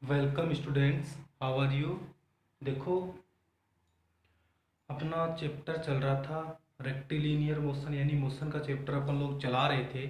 Welcome students, how are you. देखो, अपना chapter चल रहा था रेक्टिलिनियर मोशन यानी मोशन का चैप्टर अपन लोग चला रहे थे।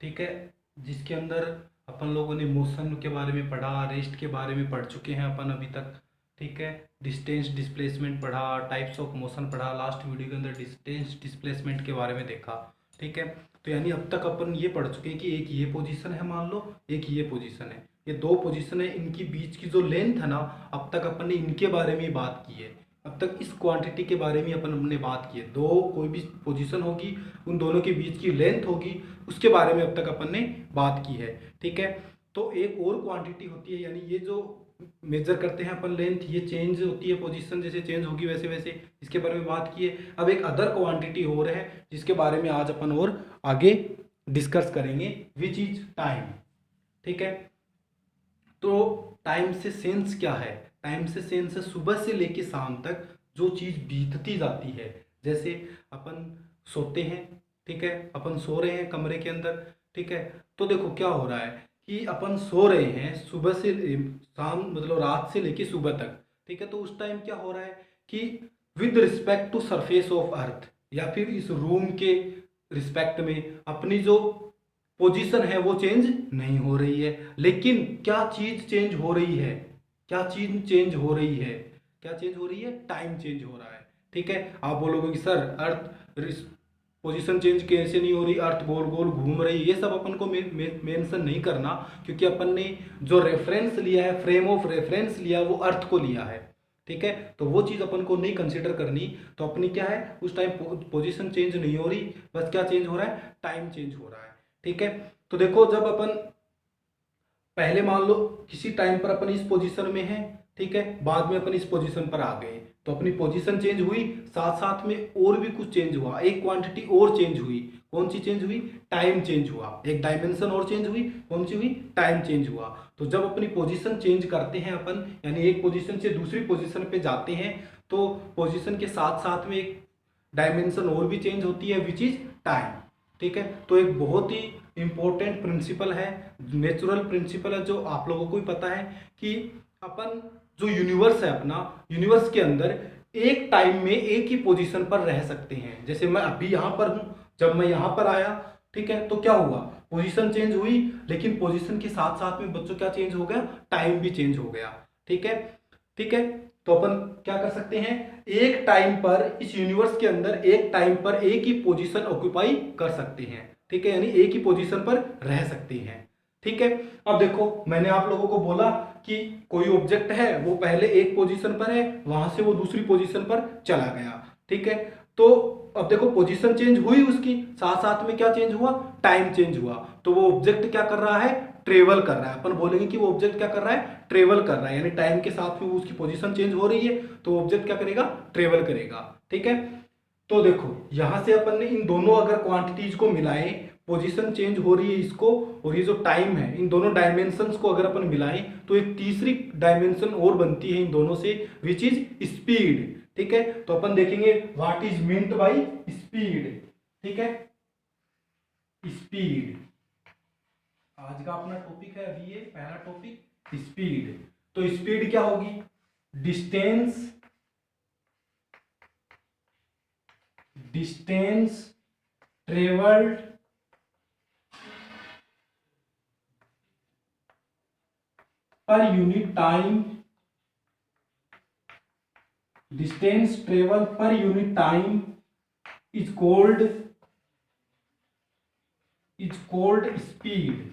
ठीक है, जिसके अंदर अपन लोगों ने मोशन के बारे में पढ़ा, रेस्ट के बारे में पढ़ चुके हैं अपन अभी तक। ठीक है, डिस्टेंस डिस्प्लेसमेंट पढ़ा, टाइप्स ऑफ मोशन पढ़ा, लास्ट वीडियो के अंदर डिस्टेंस डिस्प्लेसमेंट के बारे में देखा। ठीक है, तो यानी अब तक अपन ये पढ़ चुके हैं कि एक ये पोजीशन है, मान लो एक ये पोजीशन है, ये दो पोजीशन है, इनकी बीच की जो लेंथ है ना, अब तक अपन ने इनके बारे में बात की है। अब तक इस क्वांटिटी के बारे में अपन हमने बात की है। दो कोई भी पोजीशन होगी, उन दोनों के बीच की लेंथ होगी, उसके बारे में अब तक अपन ने बात की है। ठीक है, तो एक और क्वांटिटी होती है, यानी ये जो मेजर करते हैं अपन लेंथ, ये चेंज होती है, पोजीशन जैसे चेंज होगी वैसे वैसे, इसके बारे में बात की है। अब एक अदर क्वांटिटी और है जिसके बारे में आज अपन और आगे डिस्कस करेंगे, विच इज टाइम। ठीक है, तो टाइम से सेंस क्या है? टाइम से सेंस है सुबह से लेके शाम तक जो चीज़ बीतती जाती है। जैसे अपन सोते हैं, ठीक है, अपन सो रहे हैं कमरे के अंदर। ठीक है, तो देखो क्या हो रहा है कि अपन सो रहे हैं सुबह से शाम, मतलब रात से लेके सुबह तक। ठीक है, तो उस टाइम क्या हो रहा है कि with respect to surface of earth, या फिर इस रूम के रिस्पेक्ट में अपनी जो पोजीशन है वो चेंज नहीं हो रही है। लेकिन क्या चीज चेंज हो रही है? क्या चीज चेंज हो रही है? क्या चेंज हो रही है? टाइम चेंज हो रहा है। ठीक है, आप बोलोगे कि सर अर्थ पोजीशन चेंज कैसे नहीं हो रही, अर्थ गोल गोल घूम रही है, ये सब अपन को मेंशन नहीं करना, क्योंकि अपन ने जो रेफरेंस लिया है, फ्रेम ऑफ रेफरेंस लिया, वो अर्थ को लिया है। ठीक है, तो वो चीज़ अपन को नहीं कंसिडर करनी। तो अपनी क्या है, उस टाइम पोजीशन चेंज नहीं हो रही, बस क्या चेंज हो रहा है? टाइम चेंज हो रहा है। ठीक है, तो देखो जब अपन पहले मान लो किसी टाइम पर अपन इस पोजीशन में हैं, ठीक है, बाद में अपन इस पोजीशन पर आ गए, तो अपनी पोजीशन चेंज हुई, साथ साथ में और भी कुछ चेंज हुआ, एक क्वांटिटी और चेंज हुई। कौन सी चेंज हुई? टाइम चेंज हुआ, एक डायमेंशन और चेंज हुई। कौन सी हुई? टाइम चेंज हुआ। तो जब अपनी पोजीशन चेंज करते हैं अपन, यानी एक पोजीशन से दूसरी पोजीशन पे जाते हैं, तो पोजीशन के साथ साथ में एक डायमेंशन और भी चेंज होती है, विच इज टाइम। ठीक है, तो एक बहुत ही इंपॉर्टेंट प्रिंसिपल है, नेचुरल प्रिंसिपल है, जो आप लोगों को भी पता है कि अपन जो यूनिवर्स है अपना, यूनिवर्स के अंदर एक टाइम में एक ही पोजीशन पर रह सकते हैं। जैसे मैं अभी यहाँ पर हूँ, जब मैं यहाँ पर आया, ठीक है, तो क्या हुआ? पोजीशन चेंज हुई, लेकिन पोजीशन के साथ साथ में बच्चों क्या चेंज हो गया? टाइम भी चेंज हो गया। ठीक है, ठीक है, तो अपन क्या कर सकते हैं, एक टाइम पर इस यूनिवर्स के अंदर एक टाइम पर एक ही पोजीशन ऑक्यूपाई कर सकते हैं। ठीक है, यानी एक ही पोजीशन पर रह सकते हैं। ठीक है, अब देखो मैंने आप लोगों को बोला कि कोई ऑब्जेक्ट है, वो पहले एक पोजीशन पर है, वहां से वो दूसरी पोजीशन पर चला गया। ठीक है, तो अब देखो पोजीशन चेंज हुई उसकी, साथ साथ में क्या चेंज हुआ? टाइम चेंज हुआ। तो वो ऑब्जेक्ट क्या कर रहा है? ट्रेवल कर रहा है। अपन बोलेंगे कि वो ऑब्जेक्ट क्या कर रहा है? ट्रेवल कर रहा है, यानी टाइम के साथ में उसकी पोजीशन चेंज हो रही है, तो ऑब्जेक्ट क्या करेगा? ट्रेवल करेगा। ठीक है, तो देखो यहां से अपन ने इन दोनों अगर क्वांटिटीज को मिलाएं, पोजीशन चेंज हो रही है इसको, और ये जो टाइम है, इन दोनों डायमेंशंस को अगर अपन मिलाएं, तो एक तीसरी डायमेंशन और बनती है इन दोनों से, विच इज स्पीड। ठीक है, तो अपन देखेंगे what is meant by speed. ठीक है, स्पीड आज का अपना टॉपिक है, अभी ये पहला टॉपिक स्पीड। तो स्पीड क्या होगी? Distance, distance travelled per unit time, distance travel per unit time is called speed.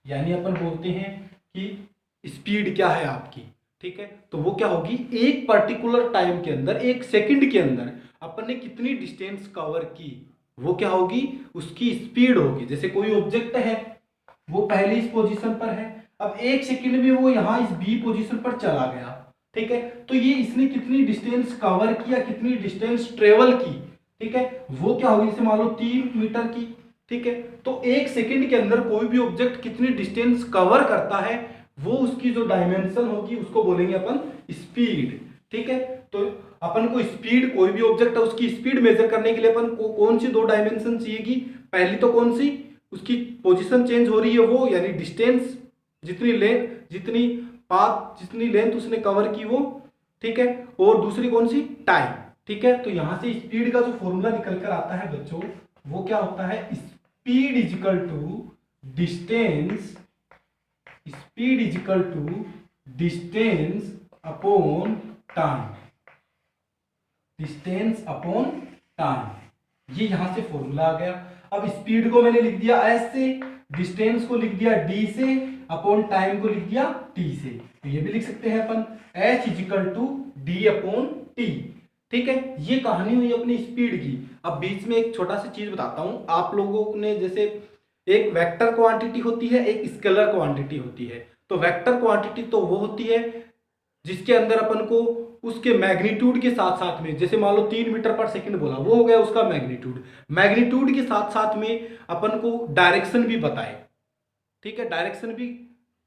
यानी अपन बोलते हैं कि स्पीड क्या है आपकी। ठीक है, तो वो क्या होगी? एक पर्टिकुलर टाइम के अंदर, एक सेकंड के अंदर अपन ने कितनी डिस्टेंस कवर की, वो क्या होगी? उसकी स्पीड होगी। जैसे कोई ऑब्जेक्ट है, वो पहले इस पोजीशन पर है, अब एक सेकंड में वो यहां इस बी पोजीशन पर चला गया। ठीक है, तो ये इसने कितनी डिस्टेंस कवर किया, कितनी डिस्टेंस ट्रेवल की, ठीक है, वो क्या होगी? जैसे मान लो 3 मीटर की। ठीक है, तो एक सेकंड के अंदर कोई भी ऑब्जेक्ट कितनी डिस्टेंस कवर करता है, वो उसकी जो डायमेंशन होगी उसको बोलेंगे अपन स्पीड। ठीक है, तो अपन को स्पीड, कोई भी ऑब्जेक्ट है उसकी स्पीड मेजर करने के लिए अपन को कौन सी दो डायमेंशन चाहिएगी? पहली तो कौन सी? उसकी पोजीशन चेंज हो रही है वो, यानी डिस्टेंस, जितनी पाथ जितनी लेंथ उसने कवर की वो, ठीक है, और दूसरी कौन सी, टाइम, ठीक है। तो यहां से स्पीड का जो फॉर्मूला निकल कर आता है बच्चों वो क्या होता है, speed is equal to distance, speed is equal to distance upon time, distance upon time, ये यहां से फॉर्मूला आ गया। अब स्पीड को मैंने लिख दिया एस से, डिस्टेंस को लिख दिया डी से, अपॉन टाइम को लिख दिया टी से। तो ये भी लिख सकते हैं अपन H is equal to D upon T, ठीक है। ये कहानी हुई अपनी स्पीड की। अब बीच में एक छोटा सा चीज बताता हूं, आप लोगों ने जैसे एक वेक्टर क्वांटिटी होती है, एक स्केलर क्वांटिटी होती है। तो वेक्टर क्वांटिटी तो वो होती है जिसके अंदर अपन को उसके मैग्नीट्यूड के साथ साथ में, जैसे मान लो 3 मीटर पर सेकंड बोला, वो हो गया उसका मैग्नीट्यूड, मैग्नीट्यूड के साथ साथ में अपन को डायरेक्शन भी बताए, ठीक है, डायरेक्शन भी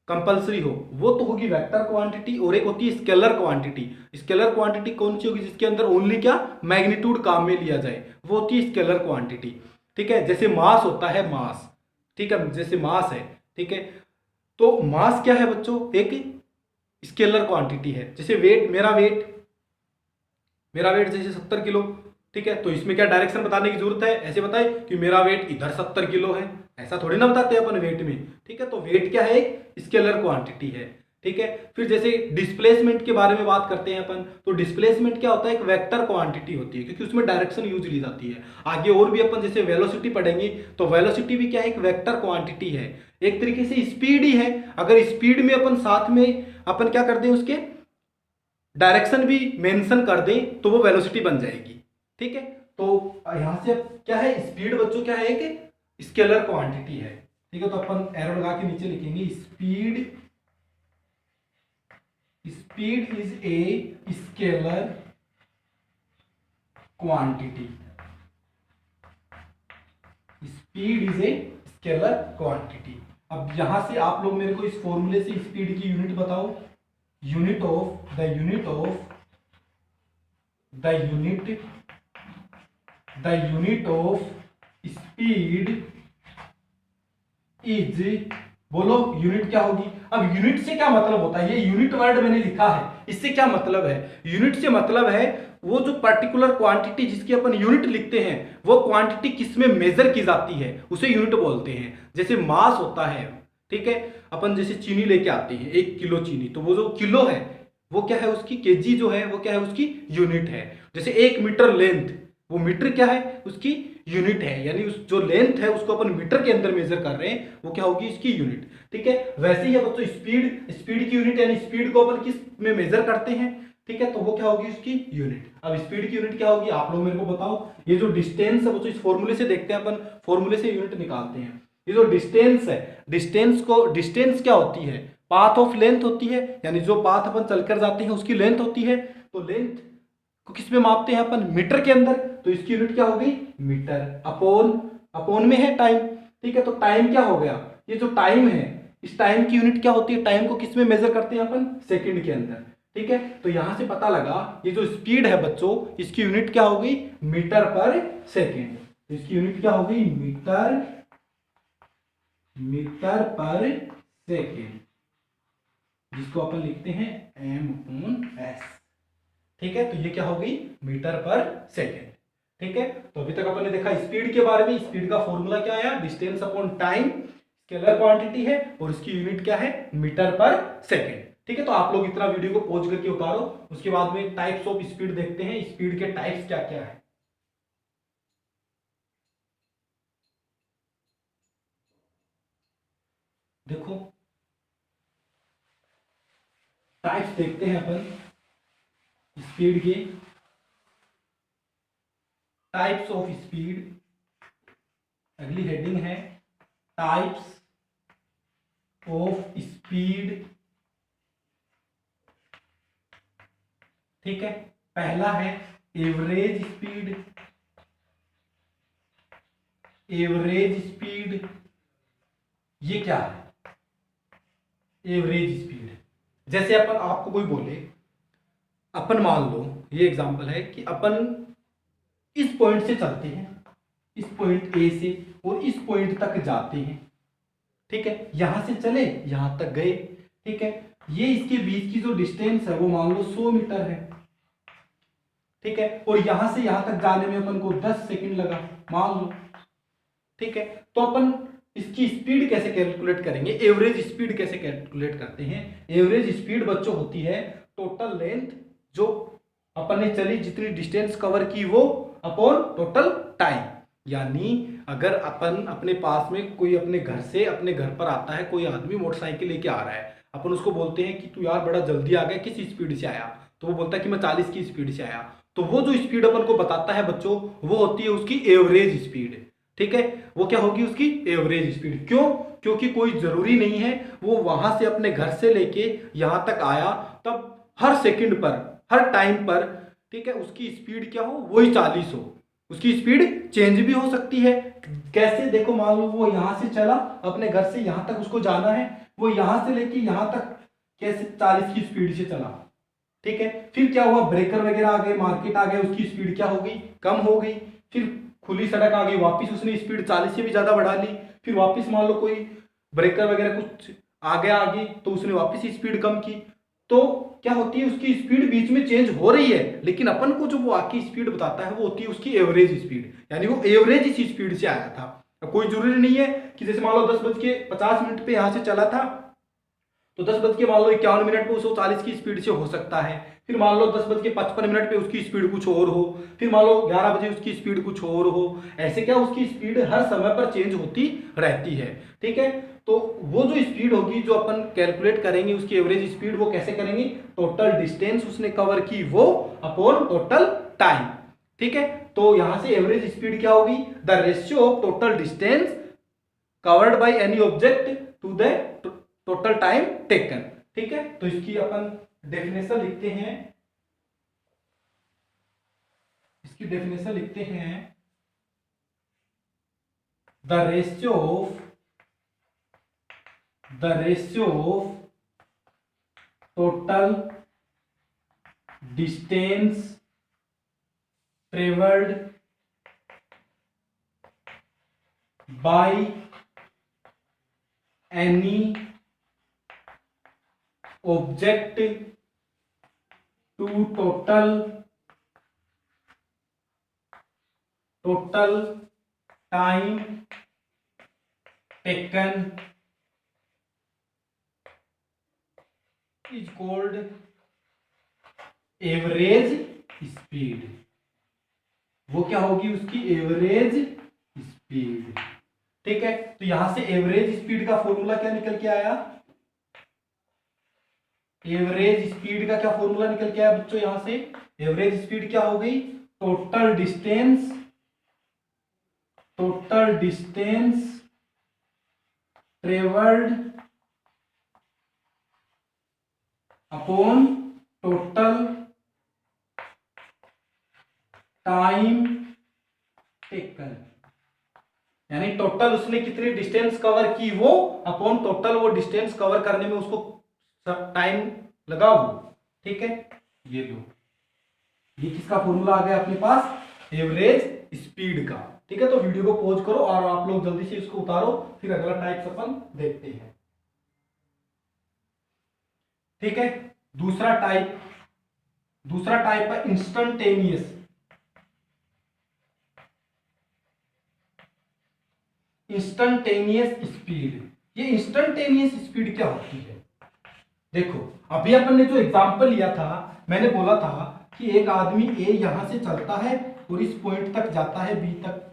कंपलसरी हो, वो तो होगी वेक्टर क्वांटिटी। और एक होती है स्केलर क्वांटिटी। स्केलर क्वांटिटी कौन सी होगी, जिसके अंदर ओनली क्या मैग्नीट्यूड काम में लिया जाए, वो होती है स्केलर क्वांटिटी, ठीक है। जैसे मास होता है, मास, ठीक है, जैसे मास है, ठीक है। तो मास क्या है बच्चों, एक स्केलर क्वांटिटी है। जैसे वेट, मेरा वेट जैसे 70 किलो, ठीक है। तो इसमें क्या डायरेक्शन बताने की जरूरत है, ऐसे बताए कि मेरा वेट इधर 70 किलो है, ऐसा थोड़ी ना बताते हैं अपन वेट में, ठीक है। तो वेट क्या है, एक स्केलर क्वांटिटी है, ठीक है। फिर जैसे डिस्प्लेसमेंट के बारे में बात करते हैं अपन, तो डिस्प्लेसमेंट क्या होता है, एक वेक्टर क्वांटिटी होती है, क्योंकि उसमें डायरेक्शन यूज ली जाती है। आगे और भी अपन जैसे वेलोसिटी पढ़ेंगे, तो वेलोसिटी भी क्या है, एक वेक्टर क्वांटिटी है। एक तरीके से स्पीड ही है, अगर स्पीड में अपन साथ में अपन क्या कर दें, उसके डायरेक्शन भी मेंशन कर दें तो वो वेलोसिटी बन जाएगी, ठीक है। तो यहां से क्या है, स्पीड बच्चों क्या है, एक स्केलर क्वांटिटी है, ठीक है। तो अपन एरो लगा के नीचे लिखेंगे speed, speed is a scalar quantity, speed is a scalar quantity. अब यहां से आप लोग मेरे को इस फॉर्मूले से स्पीड की यूनिट बताओ, unit of the unit of speed is, बोलो यूनिट क्या होगी। अब यूनिट से क्या मतलब होता है, ये यूनिट वर्ड मैंने लिखा है, इससे क्या मतलब है, यूनिट से मतलब है वो जो पर्टिकुलर क्वांटिटी जिसकी अपन यूनिट लिखते हैं, वो क्वांटिटी किसमें मेजर की जाती है, उसे यूनिट बोलते हैं। जैसे मास होता है, ठीक है, अपन जैसे चीनी लेके आते हैं 1 किलो चीनी, तो वो जो किलो है वो क्या है, उसकी केजी जो है वो क्या है, उसकी यूनिट है। जैसे 1 मीटर लेंथ, वो मीटर क्या है, उसकी यूनिट है, यानी उस जो लेंथ है उसको अपन मीटर के अंदर मेजर कर रहे हैं, वो क्या होगी, इसकी यूनिट, ठीक है। वैसे ही बच्चों स्पीड की यूनिट, यानी स्पीड को अपन किस में मेजर करते हैं, ठीक है, तो वो क्या होगी, उसकी यूनिट। अब स्पीड की यूनिट क्या होगी, आप लोग मेरे को बताओ। ये जो डिस्टेंस है बच्चों, इस फॉर्मूले से देखते हैं अपन, फॉर्मूले से यूनिट निकालते हैं। ये जो डिस्टेंस है, डिस्टेंस क्या होती है, पाथ ऑफ लेंथ होती है, यानी जो पाथ अपन चलकर जाते हैं उसकी लेंथ होती है। तो लेंथ को किस में मापते हैं अपन, मीटर के अंदर, तो इसकी यूनिट क्या होगी, मीटर, अपॉन में है टाइम, ठीक है। तो टाइम क्या हो गया, ये जो टाइम है, इस टाइम की यूनिट क्या होती है, टाइम को किस में मेजर करते हैं अपन, सेकंड के अंदर, ठीक है। तो यहां से पता लगा ये जो स्पीड है बच्चों, इसकी यूनिट क्या होगी, मीटर पर सेकेंड। तो इसकी यूनिट क्या होगी, मीटर पर सेकेंड, जिसको अपन लिखते हैं m/s, ठीक है। तो ये क्या होगी, मीटर पर सेकेंड, ठीक है। तो अभी तक अपन ने देखा स्पीड के बारे में। स्पीड का फॉर्मूला क्या आया, distance upon time, scalar quantity है और इसकी यूनिट क्या है, मीटर पर सेकेंड, ठीक है। तो आप लोग इतना वीडियो को पॉज करके उतारो, उसके बाद में टाइप्स ऑफ स्पीड देखते हैं, स्पीड के टाइप्स क्या क्या है। देखो टाइप्स देखते हैं अपन स्पीड के, टाइप्स ऑफ स्पीड, अगली हेडिंग है टाइप्स ऑफ स्पीड, ठीक है। पहला है एवरेज स्पीड, ये क्या है, एवरेज स्पीड। जैसे अपन आपको कोई बोले, अपन मान लो ये एग्जांपल है कि अपन इस पॉइंट से चलते हैं, इस पॉइंट ए से, और इस पॉइंट तक जाते हैं, ठीक है। यहां से चले यहां तक गए, ठीक है। ये इसके बीच की जो डिस्टेंस है वो मान लो 100 मीटर है, ठीक है, और यहां से यहां तक जाने में अपन को 10 सेकंड लगा मान लो, ठीक है। तो अपन इसकी स्पीड कैसे कैलकुलेट करेंगे, एवरेज स्पीड कैसे कैलकुलेट करते हैं। एवरेज स्पीड बच्चों होती है टोटल लेंथ जो अपन ने चली जितनी डिस्टेंस कवर की वो अपॉन टोटल टाइम। यानी अगर अपन अपने पास में कोई अपने घर पर आता है, कोई आदमी मोटरसाइकिल लेके आ रहा है, अपन उसको बोलते हैं कि तू यार बड़ा जल्दी आ गया, किस स्पीड से आया, तो वो बोलता है कि मैं 40 की स्पीड से आया। तो वो जो स्पीड अपन को बताता है बच्चों, वो होती है उसकी एवरेज स्पीड, ठीक है। वो क्या होगी उसकी एवरेज स्पीड। क्यों? क्योंकि कोई जरूरी नहीं है वो वहां से अपने घर से लेके यहां तक आया तब हर सेकंड पर, हर टाइम पर, ठीक है, उसकी स्पीड क्या हो, वही 40 हो। उसकी स्पीड चेंज भी हो सकती है। कैसे? देखो मान लो वो यहां से चला, अपने घर से यहां तक उसको जाना है, वो यहां से लेके यहां तक कैसे 40 की स्पीड से चला, ठीक है। फिर क्या हुआ, ब्रेकर वगैरह आ गए, मार्केट आ गए, उसकी स्पीड क्या हो गई, कम हो गई। फिर खुली सड़क आ गई, वापस उसने स्पीड 40 से भी ज्यादा बढ़ा ली। फिर वापस मान लो कोई ब्रेकर वगैरह कुछ आ गया आगे, तो उसने वापस स्पीड कम की। तो क्या होती है, उसकी स्पीड बीच में चेंज हो रही है, लेकिन अपन को जो वो आकी स्पीड बताता है वो होती है उसकी एवरेज स्पीड, यानी वो एवरेज इसी स्पीड से आया था। कोई जरूरी नहीं है कि जैसे मान लो 10:50 पे यहां से चला था, तो 10:51 पे उसको 40 की स्पीड से हो सकता है। फिर मान लो 10:55 पे उसकी स्पीड कुछ और हो, फिर मान लो 11 बजे उसकी स्पीड कुछ और हो। ऐसे क्या उसकी स्पीड हर समय पर चेंज होती रहती है, ठीक है। तो वो जो स्पीड होगी जो अपन कैलकुलेट करेंगे उसकी एवरेज स्पीड, वो कैसे करेंगे, टोटल डिस्टेंस उसने कवर की वो अपॉन टोटल टाइम, ठीक है। तो यहां से एवरेज स्पीड क्या होगी, the ratio of total distance covered by any object to the total time taken, ठीक है। तो इसकी अपन डेफिनेशन लिखते हैं, इसकी डेफिनेशन लिखते हैं, the ratio of total distance travelled by any object to total time taken is called average speed. वो क्या होगी, उसकी एवरेज स्पीड, ठीक है। तो यहां से एवरेज स्पीड का फॉर्मूला क्या निकल के आया, एवरेज स्पीड का क्या फॉर्मूला निकल के आया बच्चों, यहां से एवरेज स्पीड क्या हो गई, total distance travelled upon total time taken, यानी टोटल उसने कितनी डिस्टेंस कवर की वो अपॉन टोटल वो डिस्टेंस कवर करने में उसको टाइम लगा वो, ठीक है। ये लो, ये किसका फॉर्मूला आ गया अपने पास, एवरेज स्पीड का, ठीक है। तो वीडियो को पॉज करो और आप लोग जल्दी से इसको उतारो, फिर अगला टाइप अपन देखते हैं, ठीक है। दूसरा टाइप है इंस्टेंटेनियस स्पीड। ये इंस्टेंटेनियस स्पीड क्या होती है, देखो अभी अपन ने जो एग्जांपल लिया था, मैंने बोला था कि एक आदमी ए यहां से चलता है और इस पॉइंट तक जाता है बी तक,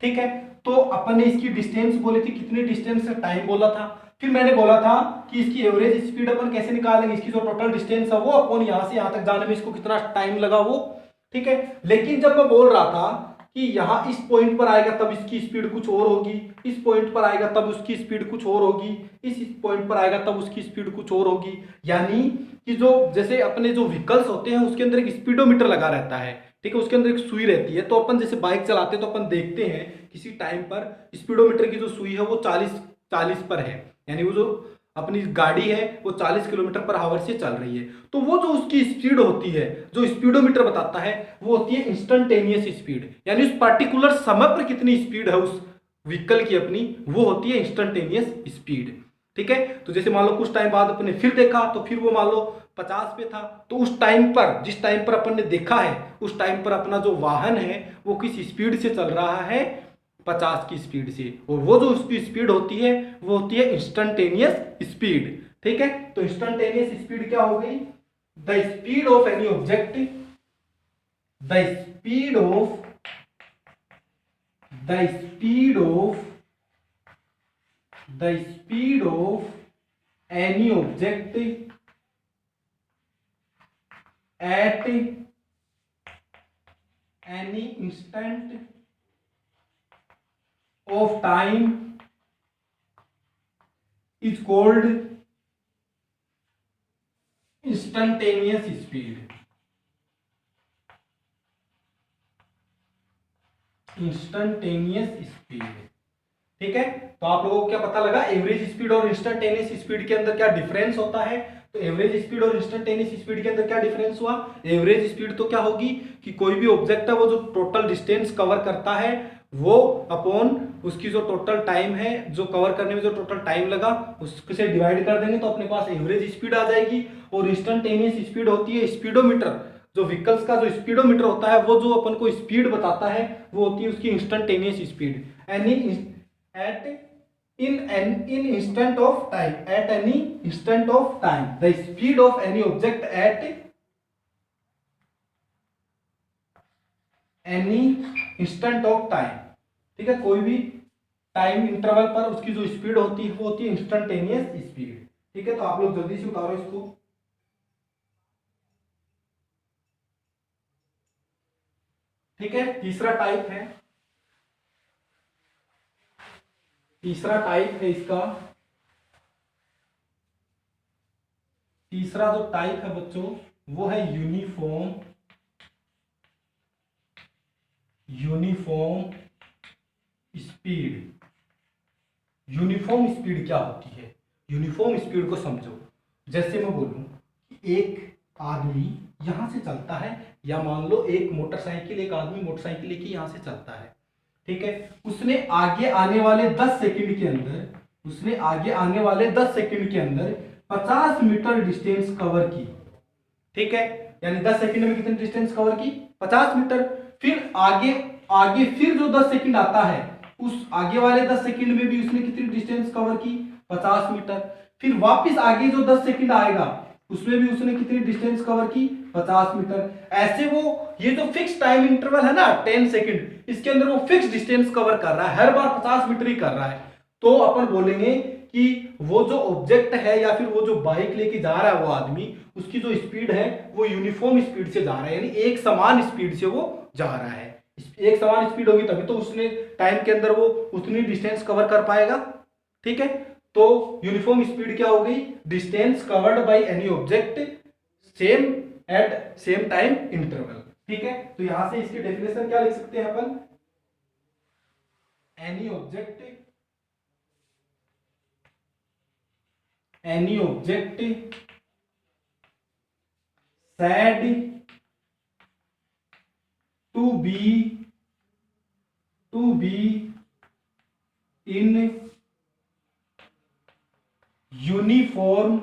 ठीक है। तो अपन ने इसकी डिस्टेंस बोली थी, कितनी डिस्टेंस टाइम बोला था। फिर मैंने बोला था कि इसकी एवरेज स्पीड अपन कैसे निकालेंगे, इसकी जो टोटल डिस्टेंस है वो अपन यहां से यहां तक जाने में इसको कितना टाइम लगा वो, ठीक है। लेकिन जब मैं बोल रहा था कि यहां इस पॉइंट पर आएगा तब इसकी स्पीड कुछ और होगी, इस पॉइंट पर आएगा तब उसकी स्पीड कुछ और होगी, इस पॉइंट पर आएगा तब उसकी स्पीड कुछ और होगी। यानी कि जो जैसे अपने जो व्हीकल्स होते हैं उसके अंदर एक स्पीडोमीटर लगा रहता है, ठीक है, उसके अंदर एक सुई रहती है। तो अपन जैसे बाइक चलाते हैं तो अपन देखते हैं किसी टाइम पर स्पीडोमीटर की जो सुई है वो 40 पर है, यानी वो जो अपनी गाड़ी है वो 40 किलोमीटर पर आवर से चल रही है। तो वो जो उसकी स्पीड होती है, जो स्पीडोमीटर बताता है, वो होती है इंस्टेंटेनियस स्पीड, यानी उस पर्टिकुलर समय पर कितनी स्पीड है उस व्हीकल की अपनी, वो होती है इंस्टेंटेनियस स्पीड, ठीक है। तो जैसे मान लो कुछ टाइम बाद अपने फिर देखा तो फिर वो मान लो 50 पे था, तो उस टाइम पर, जिस टाइम पर अपन ने देखा है उस टाइम पर अपना जो वाहन है वो किस स्पीड से चल रहा है, 50 की स्पीड से। और वो जो उसकी स्पीड होती है वो होती है इंस्टेंटेनियस स्पीड। ठीक है, तो इंस्टेंटेनियस स्पीड क्या हो गई, the speed of any object, the speed of the speed of the speed of any object at any instant of time is called instantaneous speed। Instantaneous speed. ठीक है, तो आप लोगों को क्या पता लगा एवरेज स्पीड और इंस्टेंटेनियस स्पीड के अंदर क्या डिफरेंस होता है। तो एवरेज स्पीड और इंस्टेंटेनियस स्पीड के अंदर क्या डिफरेंस हुआ, एवरेज स्पीड तो क्या होगी कि कोई भी ऑब्जेक्ट है वो जो टोटल डिस्टेंस कवर करता है वो अपॉन उसकी जो टोटल टाइम है, जो कवर करने में जो टोटल टाइम लगा उससे डिवाइड कर देंगे तो अपने पास एवरेज स्पीड आ जाएगी। और इंस्टेंटेनियस स्पीड होती है स्पीडोमीटर, जो व्हीकल्स का जो स्पीडोमीटर होता है वो जो अपन को स्पीड बताता है वो होती है उसकी instantaneous speed. Any at in instant of time, at any instant of time the speed of any object at any instant of time. ठीक है, कोई भी टाइम इंटरवल पर उसकी जो स्पीड होती है वो होती है इंस्टेंटेनियस स्पीड। ठीक है, तो आप लोग जल्दी से उतारो इसको। ठीक है, तीसरा टाइप है, तीसरा टाइप है इसका, तीसरा जो टाइप है बच्चों वो है uniform, uniform speed. Uniform speed क्या होती है, यूनिफॉर्म स्पीड को समझो। जैसे मैं बोलूं कि एक आदमी यहां से चलता है, या मान लो एक मोटरसाइकिल, एक आदमी मोटरसाइकिल लेके यहां से चलता है। ठीक है, उसने आगे आने वाले 10 सेकंड के अंदर, उसने आगे आने वाले 10 सेकंड के अंदर 50 मीटर डिस्टेंस कवर की। ठीक है, यानी 10 सेकंड में कितनी डिस्टेंस कवर की, 50 मीटर। फिर आगे आगे फिर जो 10 सेकंड आता है उस आगे वाले 10 सेकंड में भी उसने कितनी डिस्टेंस कवर की, 50 मीटर। फिर वापस आगे जो 10 सेकंड आएगा उसमें भी उसने कितनी डिस्टेंस कवर की, 50 मीटर। ऐसे वो ये जो फिक्स टाइम इंटरवल है ना 10 सेकंड, इसके अंदर वो फिक्स डिस्टेंस कवर कर रहा है, हर बार 50 मीटर ही कर रहा है। तो अपन बोलेंगे कि वो जो ऑब्जेक्ट है या फिर वो जो बाइक लेके जा रहा है वो आदमी, उसकी जो स्पीड है वो यूनिफॉर्म स्पीड से जा रहा है, यानी एक समान स्पीड से वो जा रहा है। एक समान स्पीड होगी तभी तो उसने टाइम के अंदर वो उतनी डिस्टेंस कवर कर पाएगा। ठीक है, तो यूनिफॉर्म स्पीड क्या हो गई, distance covered by any object same at same time interval. ठीक है, तो यहां से इसकी डेफिनेशन क्या लिख सकते हैं अपन, any object, any object said to be in uniform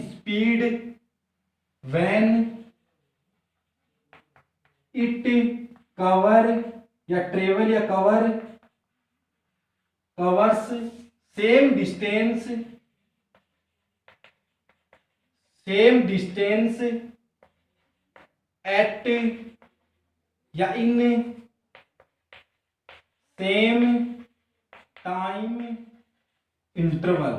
speed when it cover या travel या covers same distance at या in same time interval।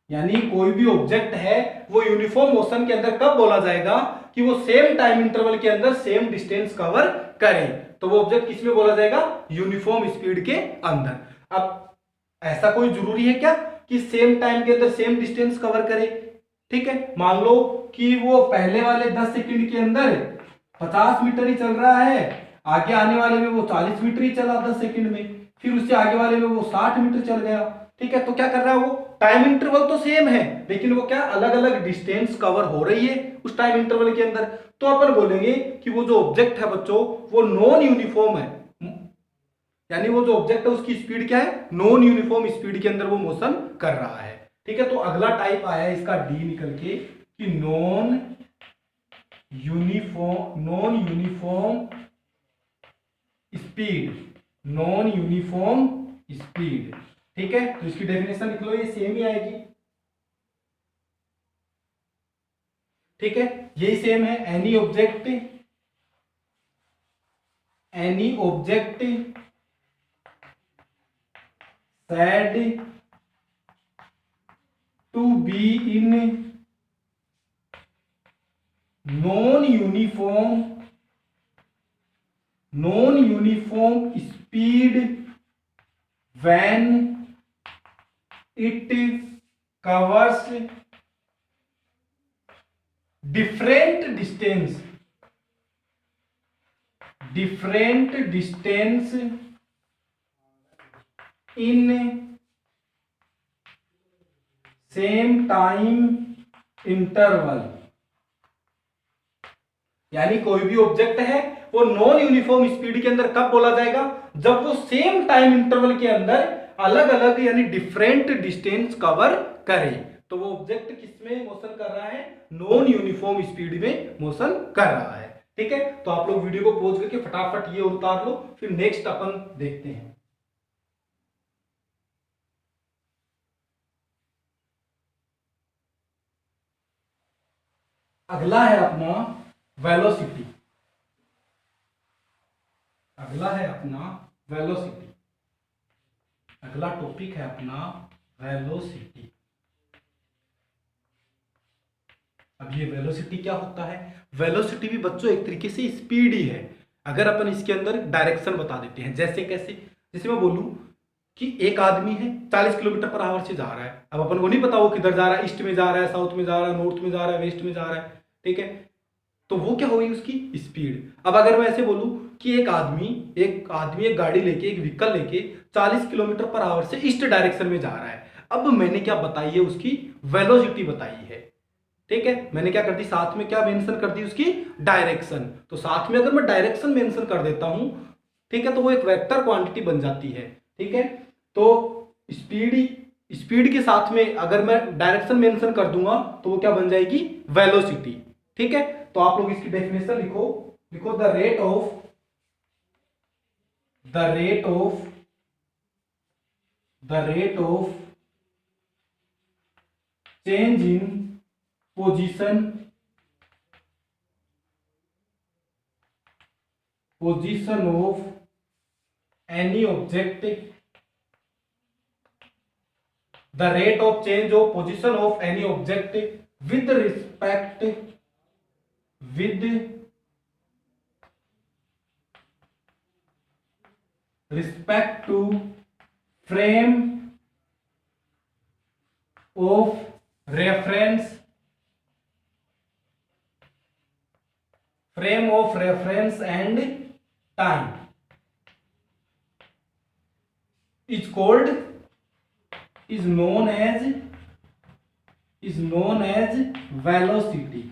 यानी कोई भी ऑब्जेक्ट है वो यूनिफॉर्म मोशन के अंदर कब बोला जाएगा कि वो सेम टाइम इंटरवल के अंदर सेम डिस्टेंस कवर करे, तो वो ऑब्जेक्ट किसमें बोला जाएगा, यूनिफॉर्म स्पीड के अंदर। अब ऐसा कोई जरूरी है क्या कि सेम टाइम के अंदर सेम डिस्टेंस कवर करे। ठीक है, मान लो कि वो पहले वाले 10 सेकंड के अंदर 50 मीटर ही चल रहा है, आगे आने वाले में वो 40 मीटर ही चला 10 सेकंड में, फिर उससे आगे वाले में वो 60 मीटर चल गया। ठीक है, तो क्या कर रहा है वो, टाइम इंटरवल तो सेम है लेकिन वो क्या अलग अलग डिस्टेंस कवर हो रही है उस टाइम इंटरवल के अंदर। तो अपन बोलेंगे कि वो जो ऑब्जेक्ट है बच्चों वो नॉन यूनिफॉर्म है, यानी वो जो ऑब्जेक्ट है उसकी स्पीड क्या है, नॉन यूनिफॉर्म स्पीड के अंदर वो मोशन कर रहा है। ठीक है, तो अगला टाइप आया है इसका डी निकल के कि non uniform speed, non uniform speed. ठीक है, तो इसकी डेफिनेशन लिख लो, ये सेम ही आएगी। ठीक है, यही सेम है, any object said to be in non-uniform speed when it covers different distance in same time interval। यानी कोई भी ऑब्जेक्ट है वो नॉन यूनिफॉर्म स्पीड के अंदर कब बोला जाएगा, जब वो सेम टाइम इंटरवल के अंदर अलग अलग यानी डिफरेंट डिस्टेंस कवर करे। तो वो ऑब्जेक्ट किसमें मोशन कर रहा है, नॉन यूनिफॉर्म स्पीड में मोशन कर रहा है। ठीक है, तो आप लोग वीडियो को पॉज करके फटाफट ये उतार लो, फिर नेक्स्ट अपन देखते हैं। अगला है अपना वेलोसिटी, अगला टॉपिक है अपना वेलोसिटी। अब ये वेलोसिटी क्या होता है, वेलोसिटी भी बच्चों एक तरीके से स्पीड ही है। अगर अपन इसके अंदर डायरेक्शन बता देते हैं, जैसे कैसे, जैसे मैं बोलूं कि एक आदमी है 40 किलोमीटर पर आवर से जा रहा है। अब अपन को नहीं पता वो किधर जा रहा है, ईस्ट में जा रहा है, साउथ में जा रहा है, नॉर्थ में जा रहा है, वेस्ट में जा रहा है। ठीक है, तो वो क्या होगी उसकी स्पीड। अब अगर मैं ऐसे बोलूं कि एक आदमी एक गाड़ी लेके, एक व्हीकल लेके 40 किलोमीटर पर आवर से ईस्ट डायरेक्शन में जा रहा है, अब मैंने क्या बताई है, उसकी वेलोसिटी बताई है। ठीक है, मैंने क्या कर दी, साथ में क्या मेंशन कर दी, उसकी डायरेक्शन। तो साथ में अगर मैं डायरेक्शन मेंशन कर देता हूं, ठीक है, तो वो एक वेक्टर क्वांटिटी बन जाती है। ठीक है, तो स्पीड के साथ में अगर मैं डायरेक्शन मेंशन कर दूंगा तो वो क्या बन जाएगी, वेलोसिटी। ठीक है, तो आप लोग इसकी डेफिनेशन लिखो the rate of change in position of any object, the rate of change of position of any object with respect to frame of reference and time is known as velocity।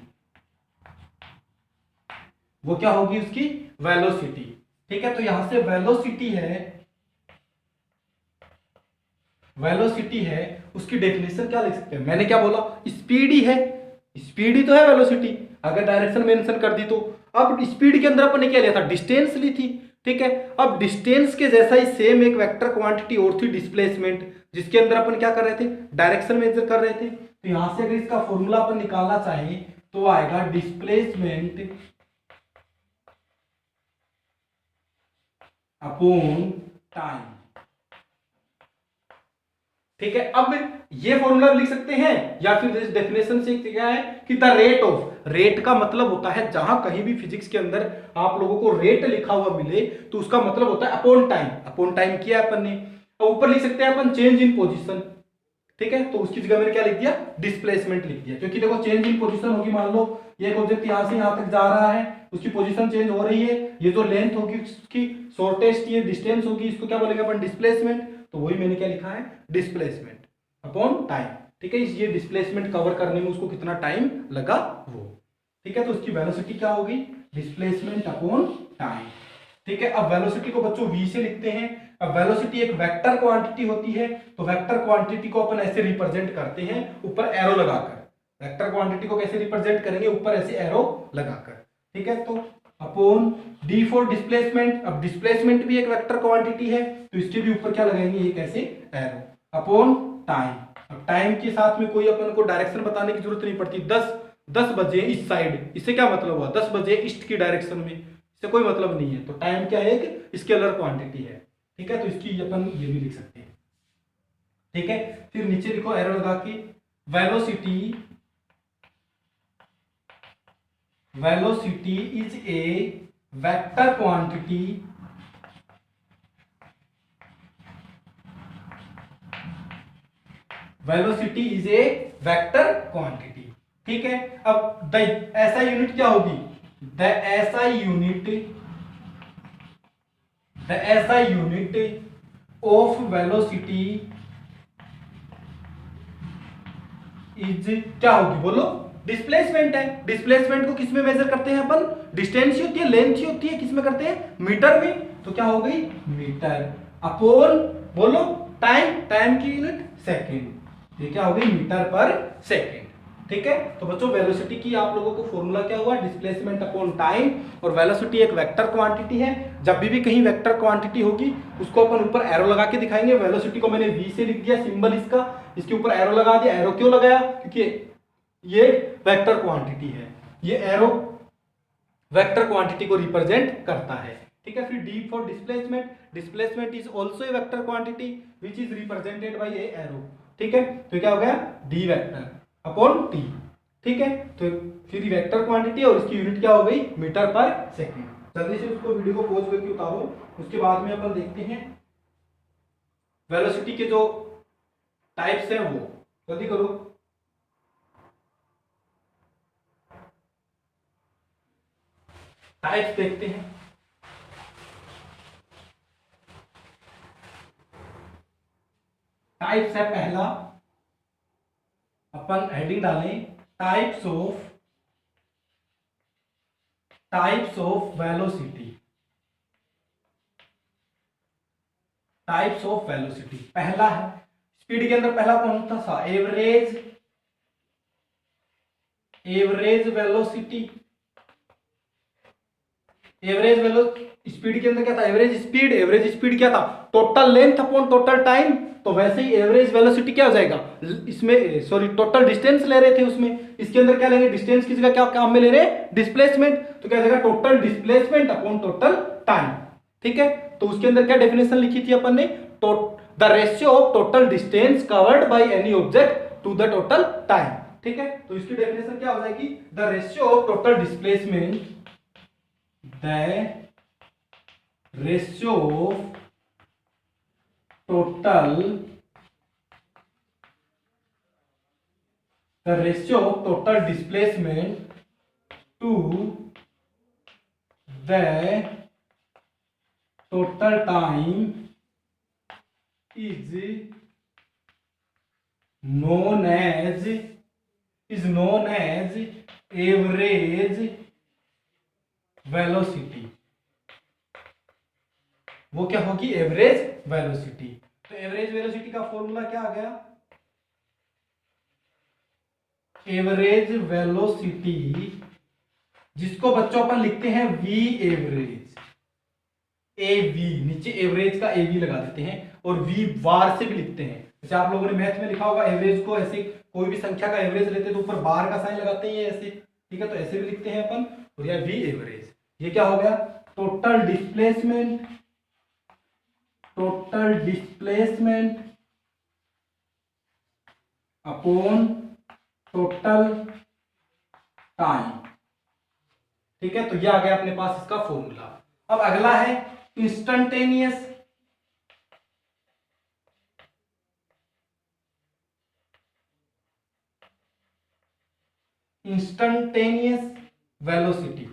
वो क्या होगी, उसकी velocity. ठीक है, तो यहां से velocity है, उसकी डेफिनेशन क्या लिख सकते हैं, मैंने क्या बोला, स्पीड ही है, स्पीड ही तो है वेलोसिटी। अगर डायरेक्शन मेंशन कर दी तो अब स्पीड के अंदर अपन ने क्या लिया था, डिस्टेंस ली थी। ठीक है, अब डिस्टेंस के जैसा ही सेम एक वेक्टर क्वांटिटी और थी डिस्प्लेसमेंट, जिसके अंदर अपन क्या कर रहे थे, डायरेक्शन मेजर कर रहे थे। तो यहां से अगर इसका फॉर्मूला अपन निकालना चाहें तो आएगा डिस्प्लेसमेंट अपॉन टाइम। ठीक है, अब ये फॉर्मूला लिख सकते हैं या फिर डेफिनेशन से क्या है कि द रेट का मतलब होता है, जहां कहीं भी फिजिक्स के अंदर आप लोगों को रेट लिखा हुआ मिले तो उसका मतलब होता है अपॉन टाइम किया अपन ने। ऊपर लिख सकते हैं अपन चेंज इन पोजीशन। ठीक है, तो उसकी जगह मैंने क्या लिख दिया, डिस्प्लेसमेंट लिख दिया, क्योंकि देखो चेंज इन पोजीशन होगी, मान लो ये एक ऑब्जेक्ट यहां से यहां तक जा रहा है, उसकी पोजीशन चेंज हो रही है, ये जो लेंथ होगी उसकी शॉर्टेस्ट ये डिस्टेंस होगी, इसको क्या बोलेंगे अपन, डिस्प्लेसमेंट। तो वही मैंने क्या लिखा है, डिस्प्लेसमेंट अपॉन टाइम। ठीक है, ये डिस्प्लेसमेंट कवर करने में उसको कितना टाइम लगा वो। ठीक है, तो उसकी वेलोसिटी क्या होगी, डिस्प्लेसमेंट अपॉन टाइम। ठीक है, अब वेलोसिटी को बच्चों v से लिखते हैं। अब वेलोसिटी एक वेक्टर क्वांटिटी होती है, तो वेक्टर क्वांटिटी को अपन ऐसे रिप्रेजेंट करते हैं ऊपर एरो लगाकर। वेक्टर क्वांटिटी को कैसे रिप्रेजेंट करेंगे? ऊपर ऐसे एरो लगाकर, ठीक है। तो अपॉन डी फॉर डिस्प्लेसमेंट, अब डिस्प्लेसमेंट भी एक वेक्टर क्वांटिटी है, तो इसके भी ऊपर क्या लगाएंगे? एक ऐसे एरो। अपॉन टाइम, अब टाइम के साथ में कोई अपन को डायरेक्शन बताने की जरूरत नहीं पड़ती। 10 बजे इस साइड, इससे क्या मतलब हुआ? 10 बजे ईस्ट की डायरेक्शन में, इससे कोई मतलब नहीं है। तो टाइम क्या है? एक स्केलर क्वांटिटी है, ठीक है। तो इसकी अपन ये भी लिख सकते हैं, ठीक है। फिर नीचे लिखो एरो लगा के, velocity is a vector quantity velocity is a vector quantity, ठीक है। अब ऐसा यूनिट क्या होगी? द ऐसा यूनिट ऑफ वेलोसिटी इज क्या होगी? बोलो। डिस्प्लेसमेंट है। डिस्प्लेसमेंट को किस में मेजर करते हैं अपन? डिस्टेंस ही होती है, लेंथ ही होती है, किस में करते हैं? मीटर में। तो क्या हो गई? मीटर। अपॉन बोलो टाइम, टाइम की यूनिट सेकेंड, ये क्या हो गई? मीटर पर सेकेंड, ठीक है। तो बच्चों वेलोसिटी की आप लोगों को फॉर्मूला क्या हुआ? Displacement upon time. और वेलोसिटी एक वेक्टर क्वांटिटी है, जब भी कहीं वेक्टर क्वांटिटी होगी उसको अपन ऊपर एरो लगा के दिखाएंगे। वेलोसिटी को मैंने वी से लिख दिया सिंबल इसका, इसके ऊपर एरो लगा दिया। एरो क्यों लगाया? क्योंकि ये वेक्टर क्वांटिटी है, ये एरो वेक्टर क्वांटिटी को रिप्रेजेंट करता है, ठीक है। फिर D for displacement, displacement is also a vector quantity which is represented by A arrow, ठीक है। तो क्या हो गया? डी वेक्टर अपॉन टी, ठीक है। तो फिर वेक्टर क्वांटिटी और इसकी यूनिट क्या हो गई? मीटर पर सेकेंड। जल्दी से उसको वीडियो को पॉज करके उतारो, उसके बाद में अपन देखते हैं वेलोसिटी के जो टाइप्स हैं वो। जल्दी करो। टाइप्स देखते हैं। टाइप्स है पहला, अपन हेडिंग डालें types of velocity. Types of velocity पहला है, स्पीड के अंदर पहला कौन सा? Average velocity. स्पीड के अंदर क्या था? एवरेज स्पीड क्या था? Total length upon total time. तो वैसे ही एवरेज वेलोसिटी क्या हो जाएगा इसमें? सॉरी, टोटल डिस्टेंस ले रहे थे उसमें, इसके अंदर क्या लेंगे? डिस्टेंस की जगह क्या काम में ले रहे हैं? डिस्प्लेसमेंट। तो क्या हो जाएगा? Total displacement upon total time, ठीक है। तो उसके अंदर क्या डेफिनेशन लिखी थी अपन ने? The ratio of total distance covered by any object to the total time, ठीक है। तो इसकी डेफिनेशन क्या हो जाएगी? The ratio of total displacement, the ratio of total displacement to the total time is known as average velocity. वो क्या होगी? Average velocity. तो एवरेज वेलोसिटी का फॉर्मूला क्या आ गया? एवरेज वेलोसिटी, जिसको बच्चों अपन लिखते हैं वी एवरेज, ए वी, नीचे एवरेज का ए वी लगा देते हैं, और वी बार से भी लिखते हैं। जैसे आप लोगों ने मैथ में लिखा होगा, एवरेज को ऐसे कोई भी संख्या का एवरेज लेते हैं तो ऊपर बार का साइन लगाते हैं ऐसे, ठीक है। तो ऐसे भी लिखते हैं अपन, और यह वी एवरेज। ये क्या हो गया? Total displacement upon total time, ठीक है। तो ये आ गया अपने पास इसका फॉर्मूला। अब अगला है इंस्टेंटेनियस वेलोसिटी।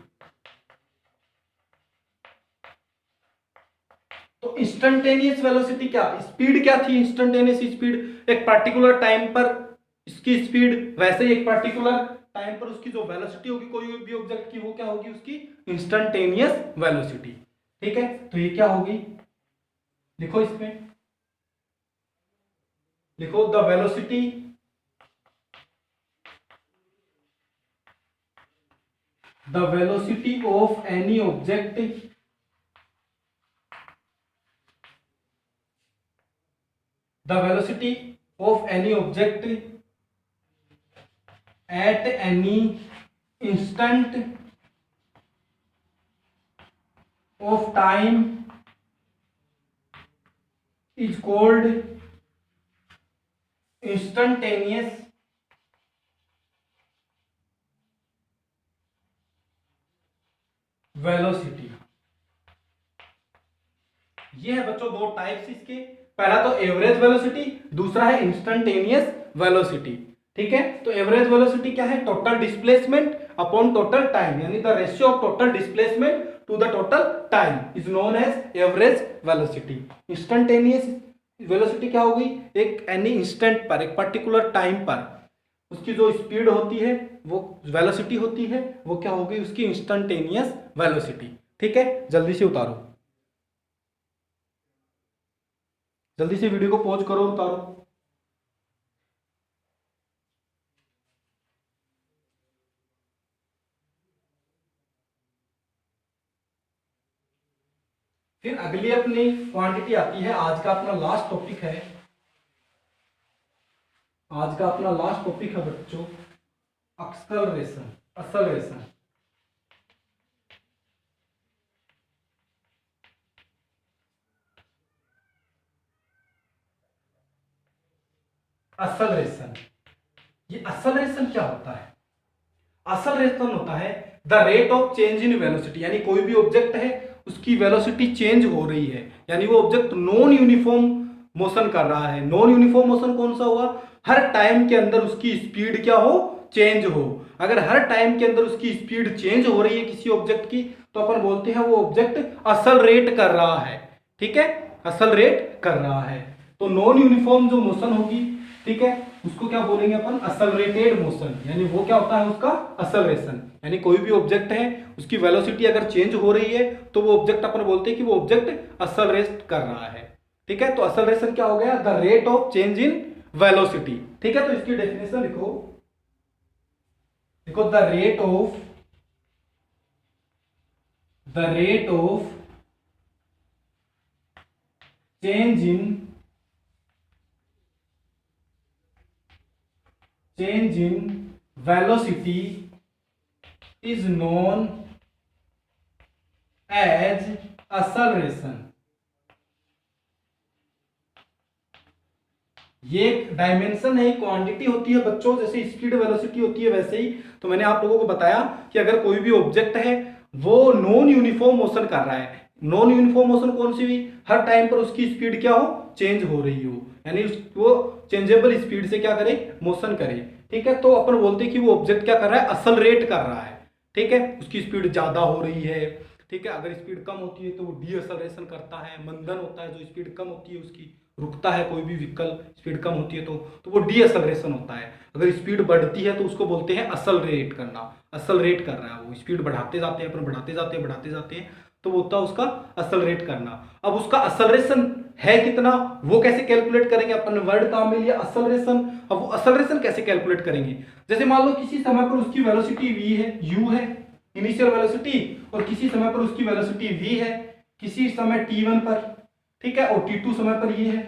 तो इंस्टेंटेनियस वेलोसिटी क्या? स्पीड क्या थी? इंस्टेंटेनियस स्पीड एक पर्टिकुलर टाइम पर इसकी स्पीड, वैसे ही एक पर्टिकुलर टाइम पर उसकी जो वेलोसिटी होगी कोई भी ऑब्जेक्ट की, वो क्या होगी? उसकी इंस्टेंटेनियस वेलोसिटी, ठीक है। तो ये क्या होगी? लिखो इसमें, लिखो the velocity of any object at any instant of time is called instantaneous velocity। ये है बच्चों दो टाइप्स इसके, पहला तो एवरेज वेलोसिटी, दूसरा है इंस्टेंटेनियस वेलोसिटी। ठीक है, तो एवरेज वेलोसिटी क्या है? Total displacement upon total time, यानी the ratio of total displacement to the total time is known as average velocity. Instantaneous velocity क्या होगी? एक एनी इंस्टेंट पर, एक पर्टिकुलर टाइम पर उसकी जो स्पीड होती है, वो वेलोसिटी होती है, वो क्या होगी? उसकी इंस्टेंटेनियस वेलोसिटी। ठीक है, जल्दी से उतारो, जल्दी से वीडियो को पॉज करो और उतारो। फिर अगली अपनी क्वांटिटी आती है, आज का अपना लास्ट टॉपिक है, आज का अपना लास्ट टॉपिक है बच्चों एक्सेलरेशन, एक्सेलरेशन। एक्सेलरेशन, ये एक्सेलरेशन क्या होता है? एक्सेलरेशन होता है the rate of change in velocity, यानी कोई भी ऑब्जेक्ट है उसकी वेलोसिटी चेंज हो रही है, यानी वो ऑब्जेक्ट नॉन यूनिफॉर्म मोशन कर रहा है। नॉन यूनिफॉर्म मोशन कौन सा हुआ? हर टाइम के अंदर उसकी स्पीड क्या हो? चेंज हो। अगर हर टाइम के अंदर उसकी स्पीड चेंज हो रही है किसी ऑब्जेक्ट की, तो अपन बोलते हैं वो ऑब्जेक्ट एक्सेलरेट कर रहा है। ठीक है, एक्सेलरेट कर रहा है। तो नॉन यूनिफॉर्म जो मोशन होगी, ठीक है, उसको क्या बोलेंगे अपन? एक्सेलरेटेड मोशन, यानी वो क्या होता है उसका? एक्सेलरेशन। यानी कोई भी ऑब्जेक्ट है उसकी वेलोसिटी अगर चेंज हो रही है तो वो ऑब्जेक्ट अपन बोलते हैं कि वो ऑब्जेक्ट एक्सेलरेट कर रहा है। ठीक है, तो एक्सेलरेशन क्या हो गया? The rate of change in velocity. ठीक है, तो इसकी डेफिनेशन लिखो, देखो the rate of change in velocity is known as acceleration। ये एक डायमेंशन है, क्वांटिटी होती है बच्चों, जैसे स्पीड वेलोसिटी होती है वैसे ही। तो मैंने आप लोगों को बताया कि अगर कोई भी ऑब्जेक्ट है वो नॉन यूनिफॉर्म मोशन कर रहा है, नॉन यूनिफॉर्म मोशन कौन सी हुई? हर टाइम पर उसकी स्पीड क्या हो? चेंज हो रही हो, यानी वो चेंजेबल स्पीड से क्या करे? मोशन करे। ठीक है, तो अपन बोलते हैं कि वो ऑब्जेक्ट क्या कर रहा है? एक्सेलरेट कर रहा है। ठीक है, उसकी स्पीड ज्यादा हो रही है। ठीक है, अगर स्पीड कम होती है तो वो डी एक्सेलरेशन करता है। मंदन होता है, जो स्पीड कम होती है उसकी रुकता है, कोई भी व्हीकल स्पीड कम होती है तो वो डी एक्सेलरेशन होता है। अगर स्पीड बढ़ती है तो उसको बोलते हैं एक्सेलरेट करना, एक्सेलरेट कर रहा है वो, स्पीड बढ़ाते जाते हैं अपन, बढ़ाते जाते हैं तो वो होता है उसका एक्सेलरेट करना। अब उसका एक्सेलरेशन है कितना, वो कैसे कैलकुलेट करेंगे? अपन ने वर्ड काम में लिया एक्सेलरेशन। अब वो एक्सेलरेशन कैसे कैलकुलेट करेंगे? जैसे मान लो किसी समय पर उसकी वेलोसिटी v है, u है इनिशियल वेलोसिटी, और किसी समय पर उसकी वेलोसिटी v है, किसी समय t1 पर, ठीक है, और t2 समय पर ये है।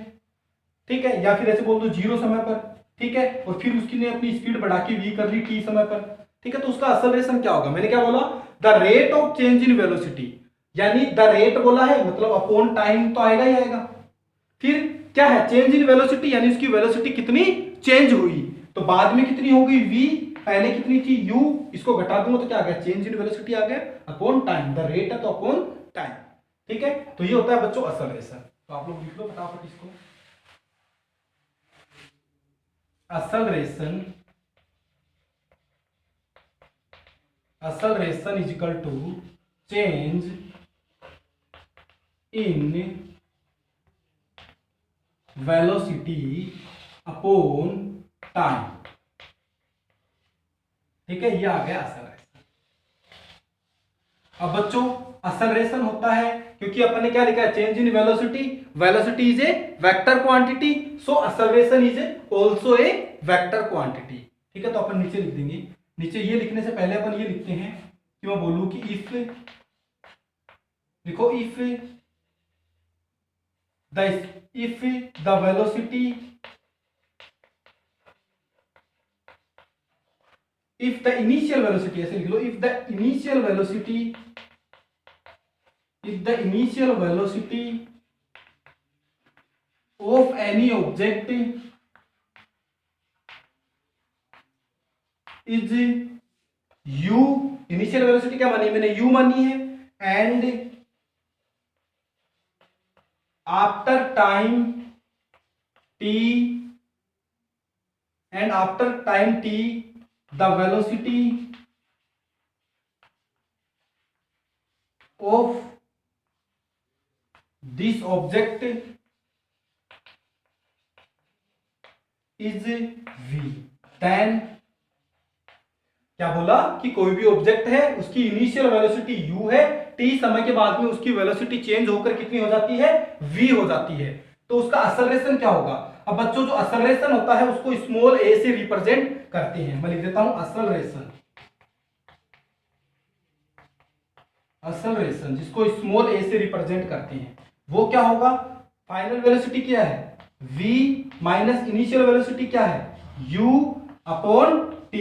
ठीक है, या फिर ऐसे बोल दो 0 समय पर। ठीक है, और फिर उसकी ने अपनी स्पीड बढ़ा के v कर ली t समय पर। ठीक है, तो उसका एक्सेलरेशन क्या होगा? मैंने क्या बोला? The rate of change in velocity, यानी द रेट बोला है मतलब अपॉन टाइम तो आएगा ही आएगा। फिर क्या है? चेंज इन वेलोसिटी, यानी उसकी वेलोसिटी कितनी चेंज हुई, तो बाद में कितनी होगी v, पहले कितनी थी u, इसको घटा दूंगा तो क्या आ गया? चेंज इन वेलोसिटी आ गया अपॉन टाइम। द रेट है तो अपॉन टाइम। ठीक है, तो ये होता है बच्चों एक्सेलरेशन। तो आप लोग लिख लो फटाफट इसको, acceleration, acceleration is equal to change in velocity upon time. ठीक है, ये आ गया एक्सेलरेशन। अब बच्चों एक्सेलरेशन होता है क्योंकि अपन ने क्या लिखा है, change in velocity, velocity is a vector quantity, so acceleration is also a vector quantity. ठीक है, तो अपन नीचे लिख देंगे, नीचे ये लिखने से पहले अपन ये लिखते हैं कि मैं बोलूं कि इफ, लिखो if the velocity, if the initial velocity, ऐसे लिख लो, if the initial velocity of any object is u, initial velocity क्या मानी मैंने, u मानी है, and after time t the velocity of this object is v, then क्या बोला कि कोई भी ऑब्जेक्ट है उसकी इनिशियल वेलोसिटी u है, t समय के बाद में उसकी वेलोसिटी चेंज होकर कितनी हो जाती है, v हो जाती है, तो उसका एक्सेलरेशन क्या होगा। अब बच्चों जो एक्सेलरेशन होता है उसको स्मॉल a से रिप्रेजेंट करते हैं, मैं लिख देता हूं एक्सेलरेशन, जिसको स्मॉल a से रिप्रेजेंट करते हैं, वो क्या होगा, फाइनल वेलोसिटी क्या है v माइनस इनिशियल वेलोसिटी क्या है u अपॉन t,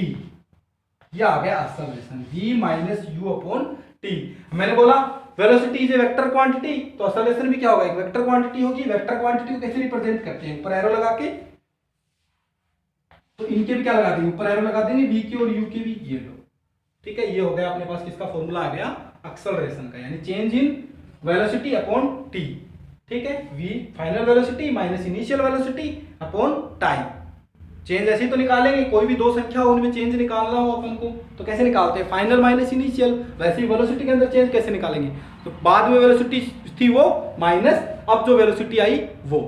ये आ गया acceleration, v minus u upon t। मैंने बोला velocity is a vector quantity, तो एक्सेलरेशन भी क्या होगा, एक वेक्टर क्वांटिटी होगी। वेक्टर क्वांटिटी को कैसे रिप्रेजेंट करते हैं, ऊपर एरो लगा के, तो इनके भी क्या लगा देंगे, ऊपर एरो लगा देंगे, v के और u के भी, ये लो। ठीक है, ये हो गया अपने पास किसका फॉर्मूला आ गया, एक्सेलरेशन का, यानी change in velocity upon t। ठीक है, v final velocity minus initial velocity upon time. Change ऐसे ही तो निकालेंगे, कोई भी दो संख्या हो उनमें चेंज निकालना हो अपन को तो कैसे निकालते हैं, फाइनल माइनस इनिशियल, वैसे ही वेलोसिटी के अंदर चेंज कैसे निकालेंगे, तो बाद में वेलोसिटी थी वो माइनस अब जो वेलोसिटी आई वो।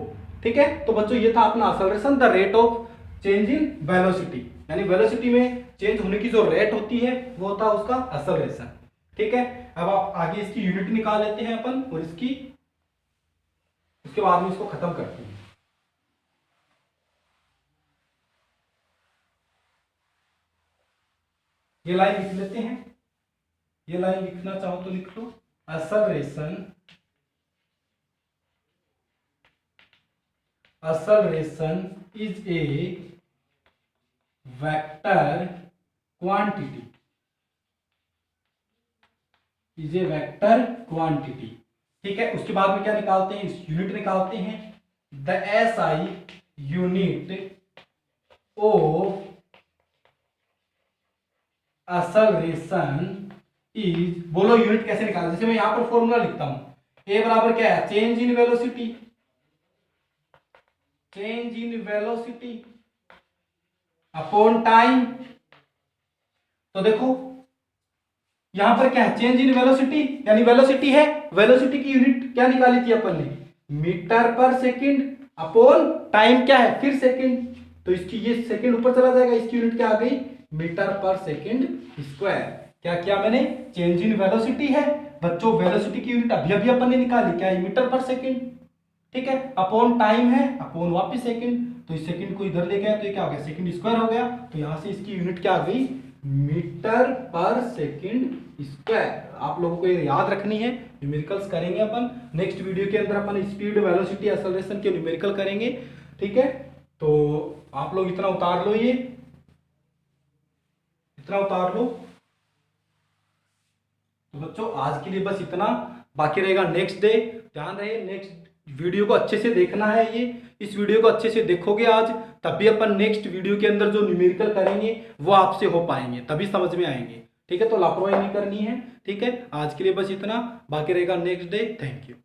ठीक है, तो बच्चों ये था अपना acceleration, the rate of change in velocity, यानी वेलोसिटी में चेंज होने की जो रेट होती है वो होता है उसका एक्सेलरेशन। ठीक है, अब आप आगे इसकी यूनिट निकाल लेते हैं अपन, और उसके बाद में इसको खत्म करते हैं। ये लाइन लिख लेते हैं, ये लाइन लिखना चाहो तो लिख लो, acceleration is a vector quantity, ठीक है, उसके बाद में क्या निकालते हैं, यूनिट निकालते हैं, the SI unit of acceleration is, बोलो यूनिट कैसे निकालना, जैसे मैं यहां पर फॉर्मूला लिखता हूं, ए बराबर क्या है, change in velocity upon time. तो देखो यहां पर क्या है, चेंज इन वेलोसिटी, यानी वेलोसिटी है, वेलोसिटी की यूनिट क्या निकाली थी अपन ने, मीटर पर सेकंड अपॉन टाइम क्या है, फिर सेकंड, तो इसकी ये सेकंड ऊपर चला जाएगा, इसकी यूनिट क्या आ गई, मीटर पर सेकंड स्क्वायर। क्या किया मैंने, चेंज इन वेलोसिटी है बच्चों, वेलोसिटी की यूनिट अभी अभी अपन ने निकाली, क्या है, मीटर पर सेकंड। ठीक है, अपॉन टाइम है, अपॉन वापस सेकंड, तो इस सेकंड को इधर ले गया तो ये क्या हो गया, सेकंड स्क्वायर हो गया, तो यहां से इसकी यूनिट क्या आ गई, मीटर पर सेकंड स्क्वायर। आप लोगों को ये याद रखनी है, न्यूमेरिकल्स करेंगे अपन नेक्स्ट वीडियो के अंदर, अपन स्पीड, वेलोसिटी, एक्सेलरेशन के न्यूमेरिकल करेंगे। ठीक है, तो आप लोग इतना उतार लो, ये इतना उतार लो। तो बच्चों आज के लिए बस इतना, बाकी रहेगा नेक्स्ट डे। ध्यान रहे नेक्स्ट वीडियो को अच्छे से देखना है, ये इस वीडियो को अच्छे से देखोगे आज, तभी अपन नेक्स्ट वीडियो के अंदर जो न्यूमेरिकल करेंगे वो आपसे हो पाएंगे, तभी समझ में आएंगे। ठीक है, तो लापरवाही नहीं करनी है। ठीक है, आज के लिए बस इतना, बाकी रहेगा नेक्स्ट डे। Thank you.